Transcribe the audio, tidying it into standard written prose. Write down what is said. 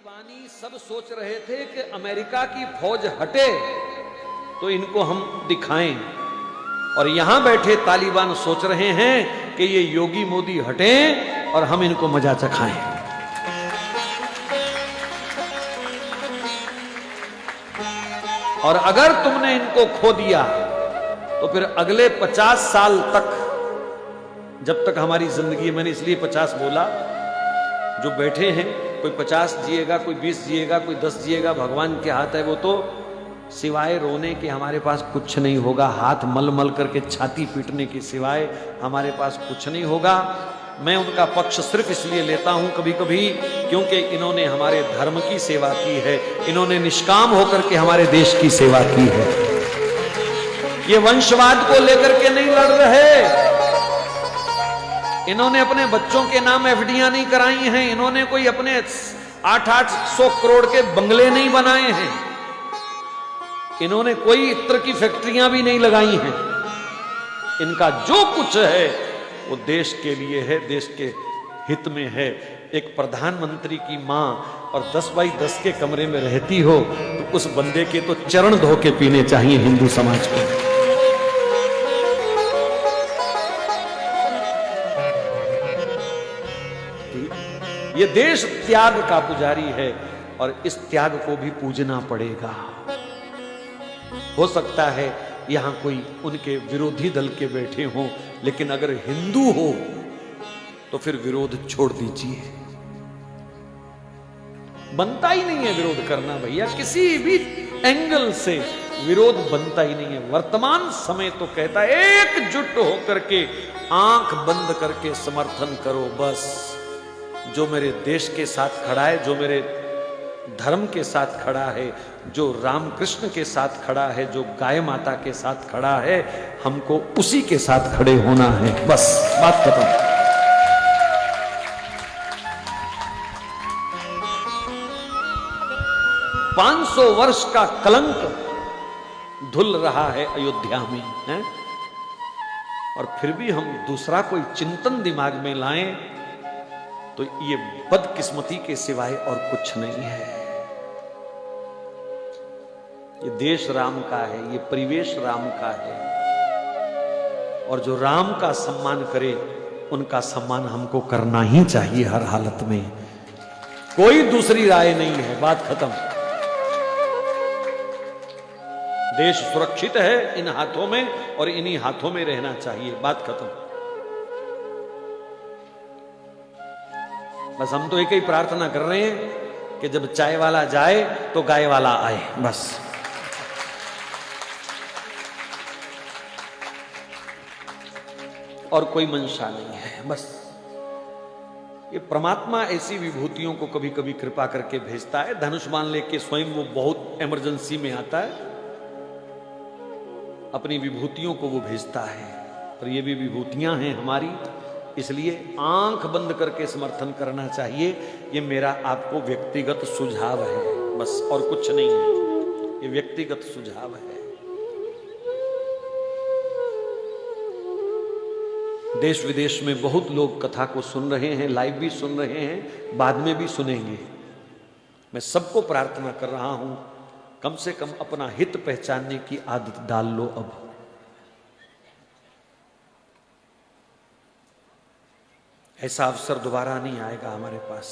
तालिबानी सब सोच रहे थे कि अमेरिका की फौज हटे तो इनको हम दिखाएं, और यहां बैठे तालिबान सोच रहे हैं कि ये योगी मोदी हटें और हम इनको मजा चखाएं। और अगर तुमने इनको खो दिया तो फिर अगले 50 साल तक, जब तक हमारी जिंदगी, मैंने इसलिए 50 बोला, जो बैठे हैं कोई 50 जिएगा, कोई 20 जिएगा, कोई 10 जिएगा, भगवान के हाथ है वो तो। सिवाय रोने के हमारे पास कुछ नहीं होगा, हाथ मल मल करके छाती पीटने के सिवाय हमारे पास कुछ नहीं होगा। मैं उनका पक्ष सिर्फ इसलिए लेता हूं कभी कभी क्योंकि इन्होंने हमारे धर्म की सेवा की है, इन्होंने निष्काम होकर के हमारे देश की सेवा की है। ये वंशवाद को लेकर के नहीं लड़ रहे, इन्होंने अपने बच्चों के नाम एफडीआं नहीं कराई हैं, इन्होंने कोई अपने 800 करोड़ के बंगले नहीं बनाए हैं, इन्होंने कोई इत्र की फैक्ट्रियां भी नहीं लगाई हैं। इनका जो कुछ है वो देश के लिए है, देश के हित में है। एक प्रधानमंत्री की मां और 10 बाई 10 के कमरे में रहती हो तो उस बंदे के तो चरण धो के पीने चाहिए हिंदू समाज को। ये देश त्याग का पुजारी है और इस त्याग को भी पूजना पड़ेगा। हो सकता है यहां कोई उनके विरोधी दल के बैठे हों, लेकिन अगर हिंदू हो तो फिर विरोध छोड़ दीजिए। बनता ही नहीं है विरोध करना भैया, किसी भी एंगल से विरोध बनता ही नहीं है। वर्तमान समय तो कहता है एकजुट होकर के आंख बंद करके समर्थन करो। बस जो मेरे देश के साथ खड़ा है, जो मेरे धर्म के साथ खड़ा है, जो रामकृष्ण के साथ खड़ा है, जो गाय माता के साथ खड़ा है, हमको उसी के साथ खड़े होना है। बस बात खत्म। पांच 500 वर्ष का कलंक धुल रहा है अयोध्या में है? और फिर भी हम दूसरा कोई चिंतन दिमाग में लाएं तो ये बदकिस्मती के सिवाय और कुछ नहीं है। ये देश राम का है, ये परिवेश राम का है, और जो राम का सम्मान करे उनका सम्मान हमको करना ही चाहिए हर हालत में। कोई दूसरी राय नहीं है, बात खत्म। देश सुरक्षित है इन हाथों में और इन्हीं हाथों में रहना चाहिए, बात खत्म। बस हम तो एक ही प्रार्थना कर रहे हैं कि जब चाय वाला जाए तो गाय वाला आए, बस। और कोई मंशा नहीं है, बस। ये परमात्मा ऐसी विभूतियों को कभी कभी कृपा करके भेजता है। धनुष्मान लेके स्वयं वो बहुत इमरजेंसी में आता है, अपनी विभूतियों को वो भेजता है। पर ये भी विभूतियां हैं हमारी, इसलिए आंख बंद करके समर्थन करना चाहिए। ये मेरा आपको व्यक्तिगत सुझाव है, बस, और कुछ नहीं है। ये व्यक्तिगत सुझाव है। देश विदेश में बहुत लोग कथा को सुन रहे हैं, लाइव भी सुन रहे हैं, बाद में भी सुनेंगे। मैं सबको प्रार्थना कर रहा हूं कम से कम अपना हित पहचानने की आदत डाल लो। अब ऐसा अवसर दोबारा नहीं आएगा हमारे पास।